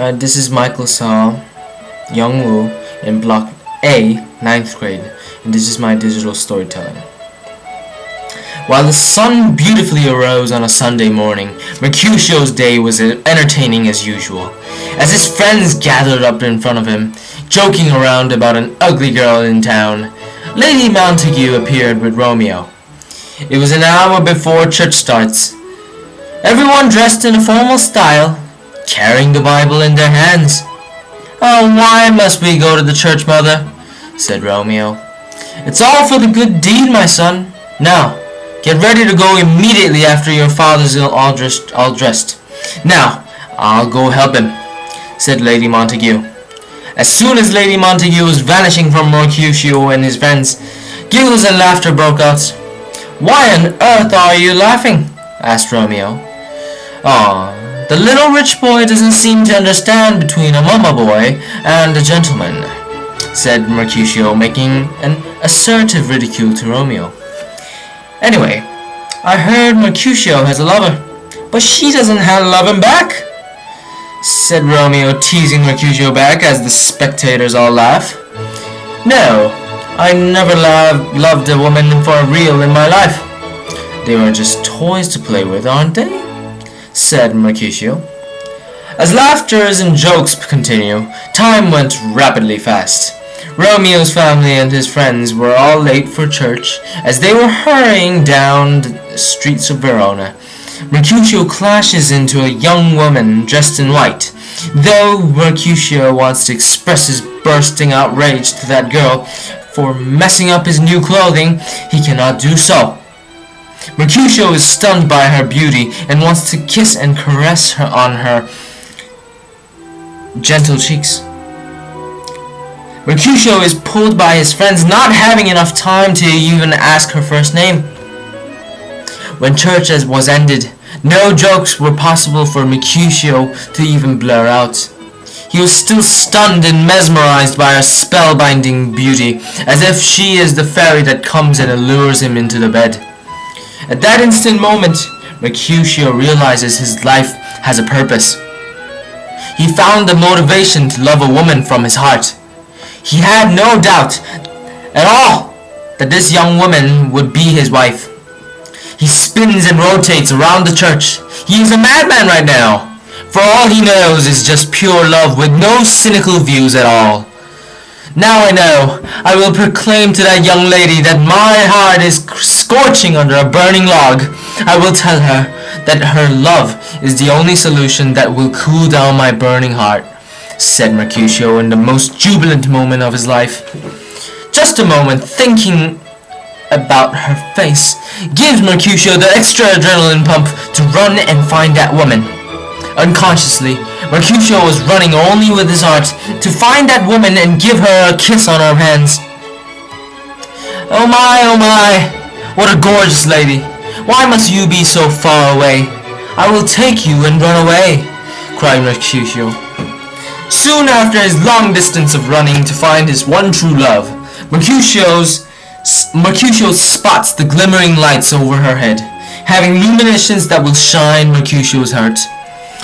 This is Michael Saw Young Woo in Block A, 9th grade, and this is my digital storytelling. While the sun beautifully arose on a Sunday morning, Mercutio's day was entertaining as usual. As his friends gathered up in front of him, joking around about an ugly girl in town, Lady Montague appeared with Romeo. It was an hour before church starts. Everyone dressed in a formal style, carrying the Bible in their hands. "Oh, why must we go to the church, Mother?" said Romeo. "It's all for the good deed, my son. Now, get ready to go immediately after your father's all dressed. Now, I'll go help him," said Lady Montague. As soon as Lady Montague was vanishing from Mercutio and his friends, giggles and laughter broke out. "Why on earth are you laughing?" asked Romeo. "Aw, the little rich boy doesn't seem to understand between a mama boy and a gentleman," said Mercutio, making an assertive ridicule to Romeo. "Anyway, I heard Mercutio has a lover, but she doesn't love him back," said Romeo, teasing Mercutio back as the spectators all laugh. "No, I never loved a woman for real in my life. They are just toys to play with, aren't they?" said Mercutio. As laughters and jokes continue, time went rapidly fast. Romeo's family and his friends were all late for church as they were hurrying down the streets of Verona. Mercutio clashes into a young woman dressed in white. Though Mercutio wants to express his bursting outrage to that girl for messing up his new clothing, he cannot do so. Mercutio is stunned by her beauty and wants to kiss and caress her on her gentle cheeks. Mercutio is pulled by his friends, not having enough time to even ask her first name. When church was ended, no jokes were possible for Mercutio to even blur out. He was still stunned and mesmerized by her spellbinding beauty, as if she is the fairy that comes and allures him into the bed. At that instant moment, Mercutio realizes his life has a purpose. He found the motivation to love a woman from his heart. He had no doubt at all that this young woman would be his wife. He spins and rotates around the church. He is a madman right now. For all he knows is just pure love with no cynical views at all. "Now I know. I will proclaim to that young lady that my heart is scorching under a burning log. I will tell her that her love is the only solution that will cool down my burning heart," said Mercutio in the most jubilant moment of his life. Just a moment, thinking about her face gives Mercutio the extra adrenaline pump to run and find that woman. Unconsciously, Mercutio was running only with his heart to find that woman and give her a kiss on her hands. Oh my, what a gorgeous lady. Why must you be so far away? I will take you and run away, cried Mercutio. Soon after his long distance of running to find his one true love, Mercutio spots the glimmering lights over her head, having luminations that will shine Mercutio's heart.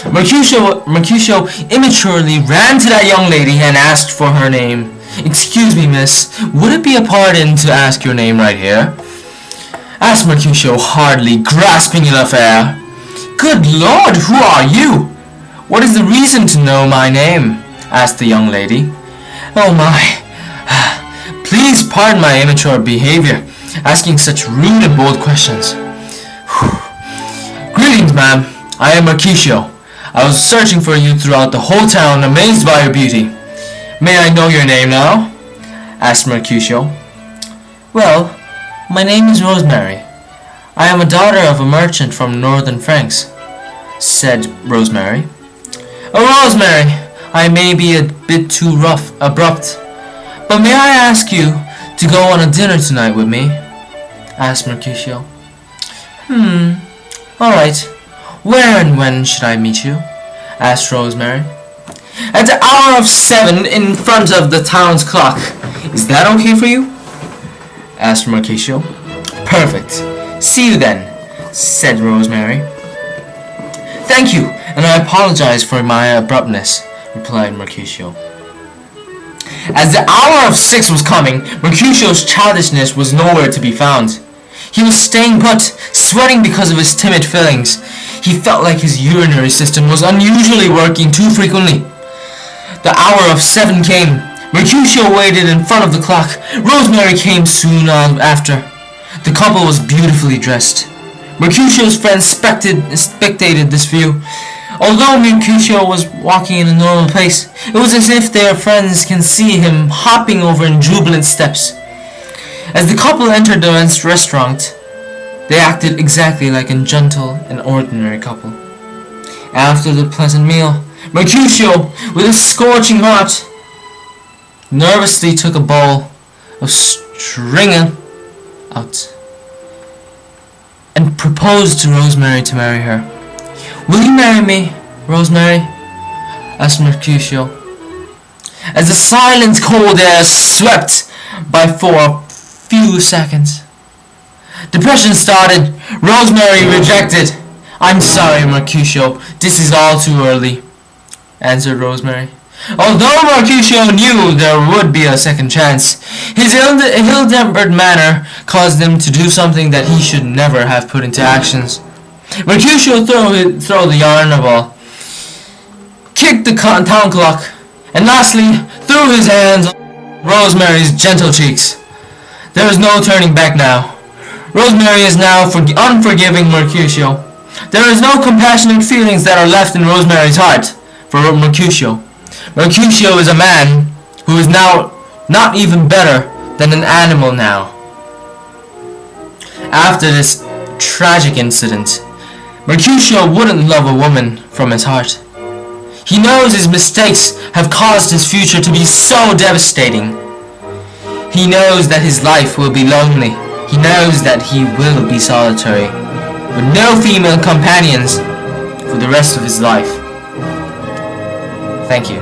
Mercutio immaturely ran to that young lady and asked for her name. "Excuse me, miss, would it be a pardon to ask your name right here?" asked Mercutio, hardly grasping enough air. "Good Lord, who are you? What is the reason to know my name?" asked the young lady. "Oh my, please pardon my immature behavior, asking such rude and bold questions." "Greetings, ma'am. I am Mercutio. I was searching for you throughout the whole town, amazed by your beauty. May I know your name now?" asked Mercutio. "Well, my name is Rosemary. I am a daughter of a merchant from northern France," said Rosemary. "Oh, Rosemary, I may be a bit too abrupt, but may I ask you to go on a dinner tonight with me?" asked Mercutio. All right. Where and when should I meet you?" asked Rosemary. "At the hour of 7 in front of the town's clock. Is that okay for you?" asked Mercutio. "Perfect. See you then," said Rosemary. "Thank you, and I apologize for my abruptness," replied Mercutio. As the hour of 6 was coming, Mercutio's childishness was nowhere to be found. He was staying put, sweating because of his timid feelings. He felt like his urinary system was unusually working too frequently. The hour of 7 came. Mercutio waited in front of the clock. Rosemary came soon after. The couple was beautifully dressed. Mercutio's friends spectated this view. Although Mercutio was walking in a normal pace, it was as if their friends can see him hopping over in jubilant steps. As the couple entered the restaurant, they acted exactly like a gentle and ordinary couple. After the pleasant meal, Mercutio, with a scorching heart, nervously took a bowl of stringing out and proposed to Rosemary to marry her. "Will you marry me, Rosemary?" asked Mercutio. As the silent cold air swept by for a few seconds, depression started. Rosemary rejected. "I'm sorry, Mercutio, this is all too early," answered Rosemary. Although Mercutio knew there would be a second chance, his ill-tempered manner caused him to do something that he should never have put into actions. Mercutio threw the yarn ball, kicked the town clock, and lastly threw his hands on Rosemary's gentle cheeks. There is no turning back now. Rosemary is now unforgiving Mercutio. There is no compassionate feelings that are left in Rosemary's heart for Mercutio. Mercutio is a man who is now not even better than an animal now. After this tragic incident, Mercutio wouldn't love a woman from his heart. He knows his mistakes have caused his future to be so devastating. He knows that his life will be lonely. He knows that he will be solitary, with no female companions for the rest of his life. Thank you.